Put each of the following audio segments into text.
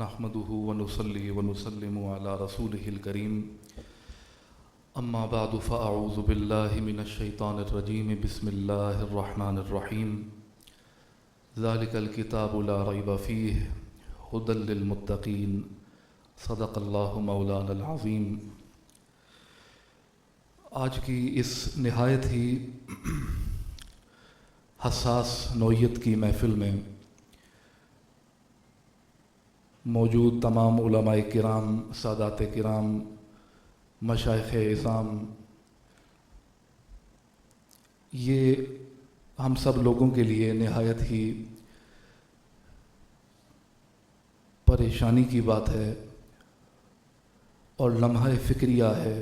نحمده ونصلي ونسلم على رسوله الكريم اما بعد فاعوذ بالله من الشيطان الرجيم بسم الله الرحمن الرحيم ذلك الكتاب لا ريب فيه هدى للمتقين صدق الله مولانا العظيم۔ آج کی اس نہایت ہی حساس نوعیت کی محفل میں موجود تمام علماء کرام، سادات کرام، مشائخ اعظام، یہ ہم سب لوگوں کے لیے نہایت ہی پریشانی کی بات ہے اور لمحہ فکریہ ہے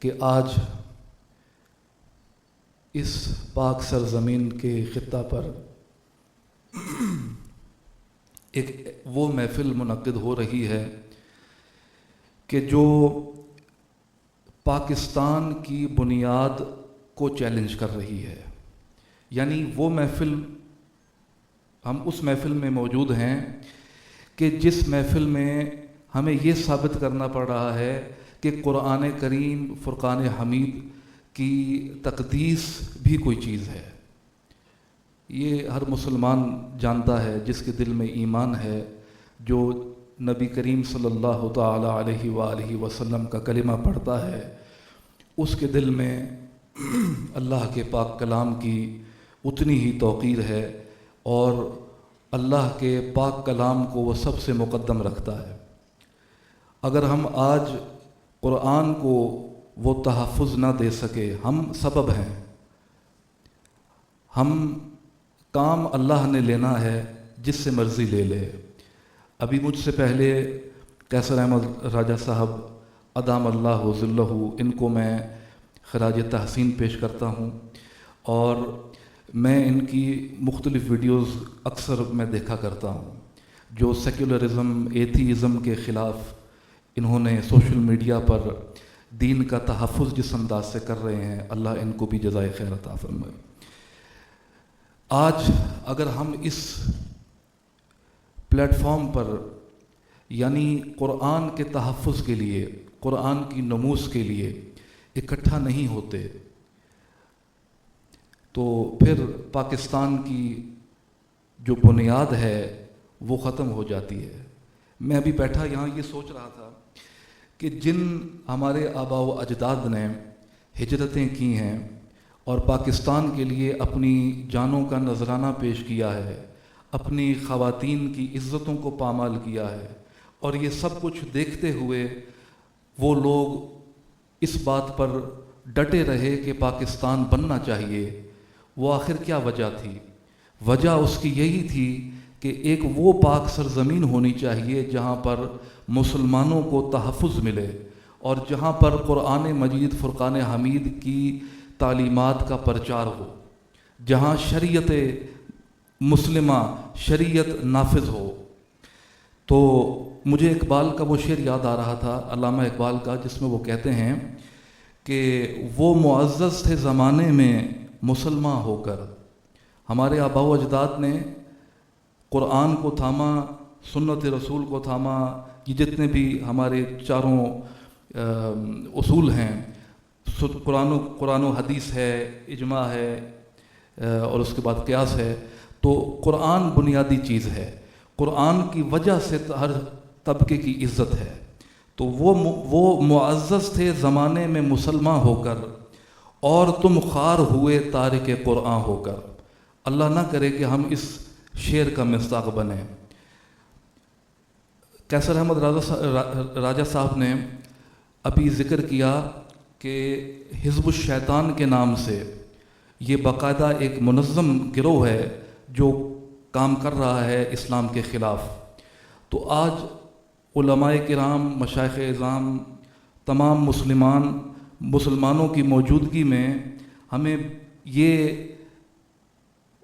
کہ آج اس پاک سرزمین کے خطہ پر ایک وہ محفل منعقد ہو رہی ہے کہ جو پاکستان کی بنیاد کو چیلنج کر رہی ہے۔ یعنی وہ محفل، ہم اس محفل میں موجود ہیں کہ جس محفل میں ہمیں یہ ثابت کرنا پڑ رہا ہے کہ قرآن کریم فرقان حمید کی تقدیس بھی کوئی چیز ہے۔ یہ ہر مسلمان جانتا ہے جس کے دل میں ایمان ہے، جو نبی کریم صلی اللہ تعالی علیہ وآلہ وسلم کا کلمہ پڑھتا ہے، اس کے دل میں اللہ کے پاک کلام کی اتنی ہی توقیر ہے اور اللہ کے پاک کلام کو وہ سب سے مقدم رکھتا ہے۔ اگر ہم آج قرآن کو وہ تحفظ نہ دے سکے، ہم سبب ہیں، ہم کام اللہ نے لینا ہے، جس سے مرضی لے لے۔ ابھی مجھ سے پہلے قیصر احمد راجہ صاحب ادام اللہ ظلہ، ان کو میں خراج تحسین پیش کرتا ہوں، اور میں ان کی مختلف ویڈیوز اکثر میں دیکھا کرتا ہوں جو سیکولرزم، ایتھیزم کے خلاف انہوں نے سوشل میڈیا پر دین کا تحفظ جس انداز سے کر رہے ہیں، اللہ ان کو بھی جزائے خیر عطا فرمائے۔ آج اگر ہم اس پلیٹ فارم پر یعنی قرآن کے تحفظ کے لیے، قرآن کی نموز کے لیے اکٹھا نہیں ہوتے تو پھر پاکستان کی جو بنیاد ہے وہ ختم ہو جاتی ہے۔ میں ابھی بیٹھا یہاں یہ سوچ رہا تھا کہ جن ہمارے آباء و اجداد نے ہجرتیں کی ہیں اور پاکستان کے لیے اپنی جانوں کا نذرانہ پیش کیا ہے، اپنی خواتین کی عزتوں کو پامال کیا ہے، اور یہ سب کچھ دیکھتے ہوئے وہ لوگ اس بات پر ڈٹے رہے کہ پاکستان بننا چاہیے، وہ آخر کیا وجہ تھی؟ وجہ اس کی یہی تھی کہ ایک وہ پاک سرزمین ہونی چاہیے جہاں پر مسلمانوں کو تحفظ ملے اور جہاں پر قرآن مجید فرقان حمید کی تعلیمات کا پرچار ہو، جہاں شریعت مسلمہ، شریعت نافذ ہو۔ تو مجھے اقبال کا وہ شعر یاد آ رہا تھا، علامہ اقبال کا، جس میں وہ کہتے ہیں کہ وہ معزز تھے زمانے میں مسلمان ہو کر۔ ہمارے آباء و اجداد نے قرآن کو تھاما، سنت رسول کو تھاما، یہ جتنے بھی ہمارے چاروں اصول ہیں، قرآن و حدیث ہے، اجماع ہے، اور اس کے بعد قیاس ہے، تو قرآن بنیادی چیز ہے۔ قرآن کی وجہ سے ہر طبقے کی عزت ہے۔ تو وہ معزز تھے زمانے میں مسلمان ہو کر، اور تم خوار ہوئے تارک قرآن ہو کر۔ اللہ نہ کرے کہ ہم اس شعر کا مصداق بنیں۔ قیصر احمد راجہ صاحب نے ابھی ذکر کیا کہ حزب الشیطان کے نام سے یہ باقاعدہ ایک منظم گروہ ہے جو کام کر رہا ہے اسلام کے خلاف۔ تو آج علماء کرام، مشائخ اعظام، تمام مسلمانوں کی موجودگی میں ہمیں یہ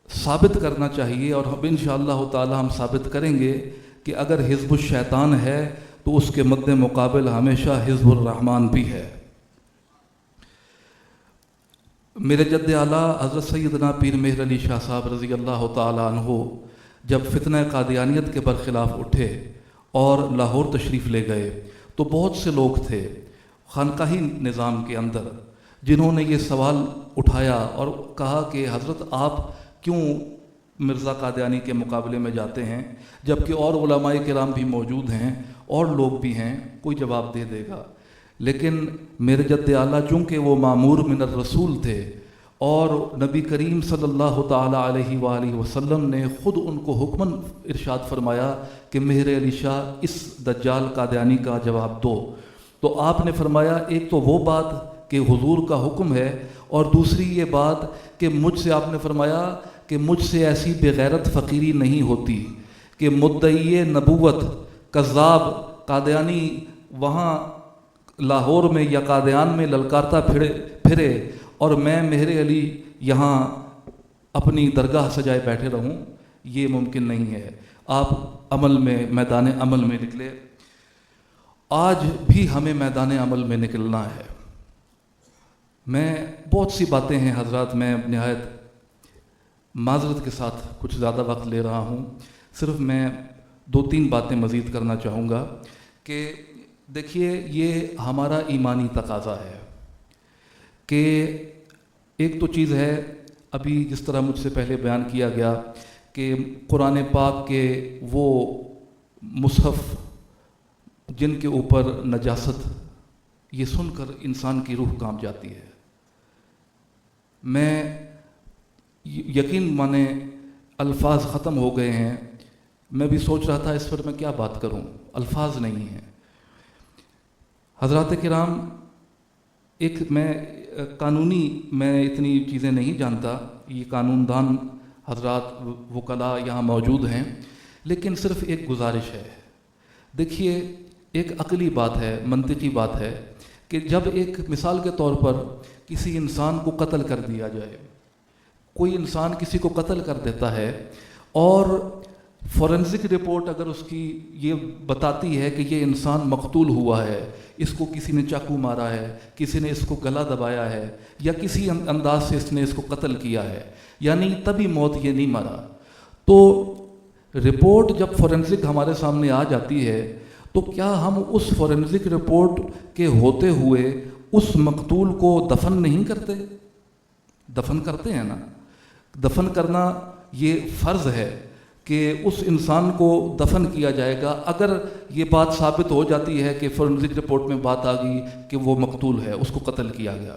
ثابت کرنا چاہیے، اور اب انشاءاللہ تعالی ہم ثابت کریں گے کہ اگر حزب الشیطان ہے تو اس کے مد مقابل ہمیشہ حزب الرحمن بھی ہے۔ میرے جد اعلیٰ حضرت سیدنا پیر مہر علی شاہ صاحب رضی اللہ تعالیٰ عنہ جب فتنہ قادیانیت کے برخلاف اٹھے اور لاہور تشریف لے گئے تو بہت سے لوگ تھے خانقاہی نظام کے اندر جنہوں نے یہ سوال اٹھایا اور کہا کہ حضرت آپ کیوں مرزا قادیانی کے مقابلے میں جاتے ہیں جبکہ اور علماء کرام بھی موجود ہیں اور لوگ بھی ہیں، کوئی جواب دے دے گا۔ لیکن میرے جد اعلیٰ چونکہ وہ مامور من الرسول تھے اور نبی کریم صلی اللہ تعالیٰ علیہ وآلہ وسلم نے خود ان کو حکماً ارشاد فرمایا کہ مہر علی شاہ اس دجال قادیانی کا جواب دو، تو آپ نے فرمایا ایک تو وہ بات کہ حضور کا حکم ہے، اور دوسری یہ بات کہ مجھ سے آپ نے فرمایا کہ مجھ سے ایسی بغیرت فقیری نہیں ہوتی کہ مدعی نبوت کذاب قادیانی وہاں لاہور میں یا قادیان میں للکارتا پھرے اور میں مہر علی یہاں اپنی درگاہ سجائے بیٹھے رہوں، یہ ممکن نہیں ہے۔ آپ عمل میں، میدان عمل میں نکلے۔ آج بھی ہمیں میدان عمل میں نکلنا ہے۔ میں بہت سی باتیں ہیں حضرات، میں نہایت معذرت کے ساتھ کچھ زیادہ وقت لے رہا ہوں، صرف میں 2-3 باتیں مزید کرنا چاہوں گا کہ دیکھیے یہ ہمارا ایمانی تقاضا ہے کہ ایک تو چیز ہے، ابھی جس طرح مجھ سے پہلے بیان کیا گیا کہ قرآن پاک کے وہ مصحف جن کے اوپر نجاست، یہ سن کر انسان کی روح کانپ جاتی ہے۔ میں یقین مانے الفاظ ختم ہو گئے ہیں، میں بھی سوچ رہا تھا اس پر میں کیا بات کروں، الفاظ نہیں ہیں۔ حضرات کرام، میں قانونی میں اتنی چیزیں نہیں جانتا، یہ قانون دان حضرات وکلاء یہاں موجود ہیں، لیکن صرف ایک گزارش ہے۔ دیکھیے ایک عقلی بات ہے، منطقی بات ہے کہ جب ایک مثال کے طور پر کسی انسان کو قتل کر دیا جائے، کوئی انسان کسی کو قتل کر دیتا ہے اور فورنزک رپورٹ اگر اس کی یہ بتاتی ہے کہ یہ انسان مقتول ہوا ہے، اس کو کسی نے چاقو مارا ہے، کسی نے اس کو گلا دبایا ہے یا کسی انداز سے اس نے اس کو قتل کیا ہے، یعنی تبھی موت یہ نہیں مرا، تو رپورٹ جب فورنزک ہمارے سامنے آ جاتی ہے تو کیا ہم اس فورنزک رپورٹ کے ہوتے ہوئے اس مقتول کو دفن نہیں کرتے؟ دفن کرتے ہیں نا۔ دفن کرنا یہ فرض ہے کہ اس انسان کو دفن کیا جائے گا اگر یہ بات ثابت ہو جاتی ہے کہ فورنزک رپورٹ میں بات آ گئی کہ وہ مقتول ہے، اس کو قتل کیا گیا۔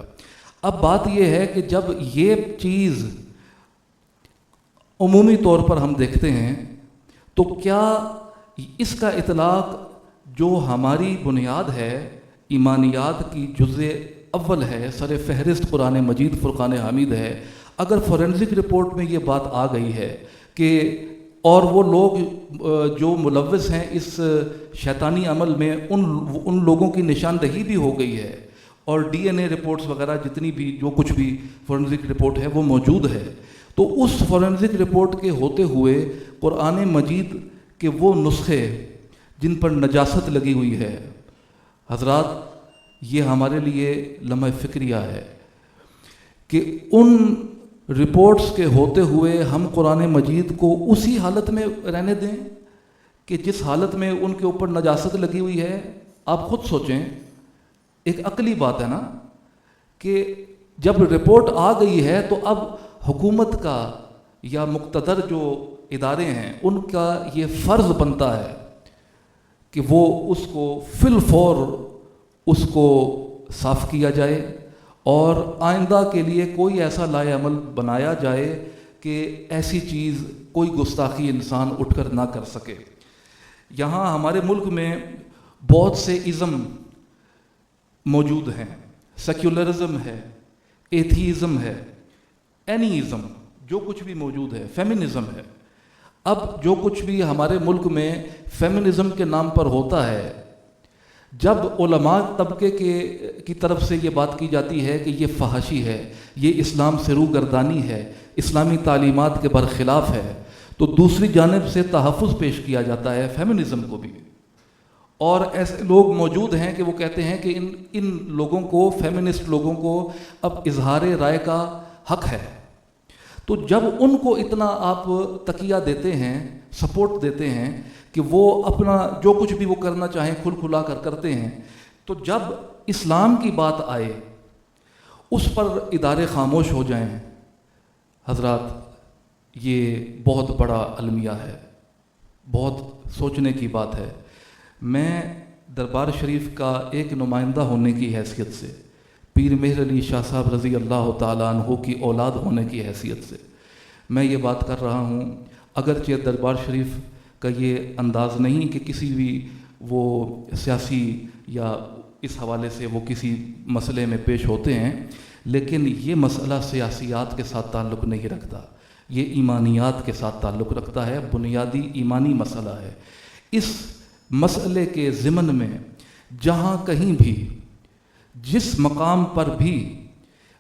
اب بات یہ ہے کہ جب یہ چیز عمومی طور پر ہم دیکھتے ہیں تو کیا اس کا اطلاق جو ہماری بنیاد ہے، ایمانیات کی جزء اول ہے، سر فہرست قرآن مجید فرقان حمید ہے، اگر فورنزک رپورٹ میں یہ بات آ گئی ہے کہ اور وہ لوگ جو ملوث ہیں اس شیطانی عمل میں ان لوگوں کی نشاندہی بھی ہو گئی ہے اور ڈی این اے رپورٹس وغیرہ جتنی بھی جو کچھ بھی فورنزک رپورٹ ہے وہ موجود ہے، تو اس فورنزک رپورٹ کے ہوتے ہوئے قرآن مجید کے وہ نسخے جن پر نجاست لگی ہوئی ہے، حضرات یہ ہمارے لیے لمحہ فکریہ ہے کہ ان رپورٹس کے ہوتے ہوئے ہم قرآن مجید کو اسی حالت میں رہنے دیں کہ جس حالت میں ان کے اوپر نجاست لگی ہوئی ہے۔ آپ خود سوچیں، ایک عقلی بات ہے نا کہ جب رپورٹ آ گئی ہے تو اب حکومت کا یا مقتدر جو ادارے ہیں ان کا یہ فرض بنتا ہے کہ وہ اس کو فی الفور اس کو صاف کیا جائے اور آئندہ کے لیے کوئی ایسا لائے عمل بنایا جائے کہ ایسی چیز کوئی گستاخی انسان اٹھ کر نہ کر سکے۔ یہاں ہمارے ملک میں بہت سے ازم موجود ہیں، سیکولرزم ہے، ایتھیزم ہے، اینیزم، جو کچھ بھی موجود ہے، فیمنزم ہے۔ اب جو کچھ بھی ہمارے ملک میں فیمنزم کے نام پر ہوتا ہے، جب علماء طبقے کی طرف سے یہ بات کی جاتی ہے کہ یہ فحاشی ہے، یہ اسلام سے روگردانی ہے، اسلامی تعلیمات کے برخلاف ہے، تو دوسری جانب سے تحفظ پیش کیا جاتا ہے فیمنزم کو بھی۔ اور ایسے لوگ موجود ہیں کہ وہ کہتے ہیں کہ ان لوگوں کو، فیمنسٹ لوگوں کو اب اظہار رائے کا حق ہے۔ تو جب ان کو اتنا آپ تکیہ دیتے ہیں، سپورٹ دیتے ہیں کہ وہ اپنا جو کچھ بھی وہ کرنا چاہیں کھل کھلا کر کرتے ہیں، تو جب اسلام کی بات آئے اس پر ادارے خاموش ہو جائیں، حضرات یہ بہت بڑا المیہ ہے، بہت سوچنے کی بات ہے۔ میں دربار شریف کا ایک نمائندہ ہونے کی حیثیت سے، پیر مہر علی شاہ صاحب رضی اللہ تعالیٰ عنہ کی اولاد ہونے کی حیثیت سے میں یہ بات کر رہا ہوں، اگرچہ دربار شریف کا یہ انداز نہیں کہ کسی بھی وہ سیاسی یا اس حوالے سے وہ کسی مسئلے میں پیش ہوتے ہیں، لیکن یہ مسئلہ سیاسیات کے ساتھ تعلق نہیں رکھتا، یہ ایمانیات کے ساتھ تعلق رکھتا ہے، بنیادی ایمانی مسئلہ ہے۔ اس مسئلے کے ضمن میں جہاں کہیں بھی جس مقام پر بھی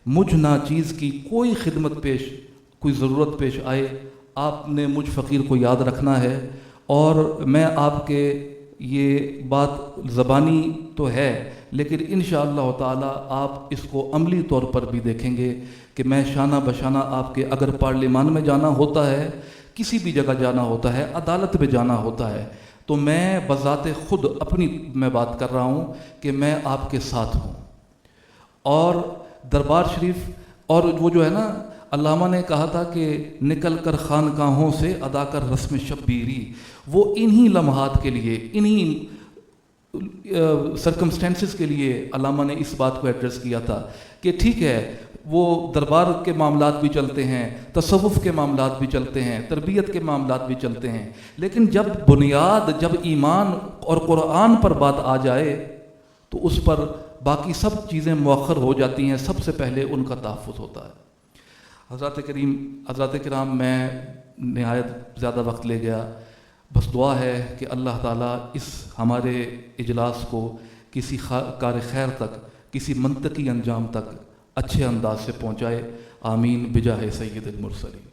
مجھ ناچیز کی کوئی خدمت پیش، کوئی ضرورت پیش آئے، آپ نے مجھ فقیر کو یاد رکھنا ہے، اور میں آپ کے یہ بات زبانی تو ہے لیکن انشاءاللہ تعالی آپ اس کو عملی طور پر بھی دیکھیں گے کہ میں شانہ بشانہ آپ کے، اگر پارلیمان میں جانا ہوتا ہے، کسی بھی جگہ جانا ہوتا ہے، عدالت میں جانا ہوتا ہے، تو میں بذات خود اپنی میں بات کر رہا ہوں کہ میں آپ کے ساتھ ہوں۔ اور دربار شریف، اور وہ جو ہے نا، علامہ نے کہا تھا کہ نکل کر خانقاہوں سے ادا کر رسم شبیری، وہ انہی لمحات کے لیے، انہی سرکمسٹینسز کے لیے علامہ نے اس بات کو ایڈریس کیا تھا کہ ٹھیک ہے وہ دربار کے معاملات بھی چلتے ہیں، تصوف کے معاملات بھی چلتے ہیں، تربیت کے معاملات بھی چلتے ہیں، لیکن جب بنیاد، جب ایمان اور قرآن پر بات آ جائے تو اس پر باقی سب چیزیں مؤخر ہو جاتی ہیں، سب سے پہلے ان کا تحفظ ہوتا ہے۔ حضرات کرام، میں نہایت زیادہ وقت لے گیا، بس دعا ہے کہ اللہ تعالیٰ اس ہمارے اجلاس کو کسی کار خیر تک، کسی منطقی انجام تک اچھے انداز سے پہنچائے۔ آمین بجاہ سید المرسلین۔